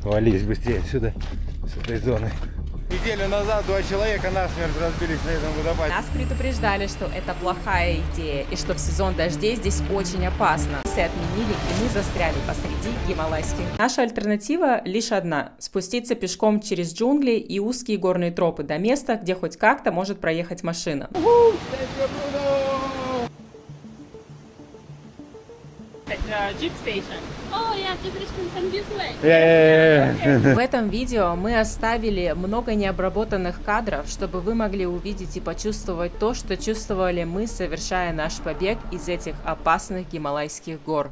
Вались быстрее отсюда, с этой зоны. Неделю назад 2 человека насмерть разбились на этом водопаде. Нас предупреждали, что это плохая идея и что в сезон дождей здесь очень опасно. Все отменили, и мы застряли посреди гималайских. Наша альтернатива лишь одна – спуститься пешком через джунгли и узкие горные тропы до места, где хоть как-то может проехать машина. Jeep station. Oh yeah, Jeep station from this way. В этом видео мы оставили много необработанных кадров, чтобы вы могли увидеть и почувствовать то, что чувствовали мы, совершая наш побег из этих опасных гималайских гор.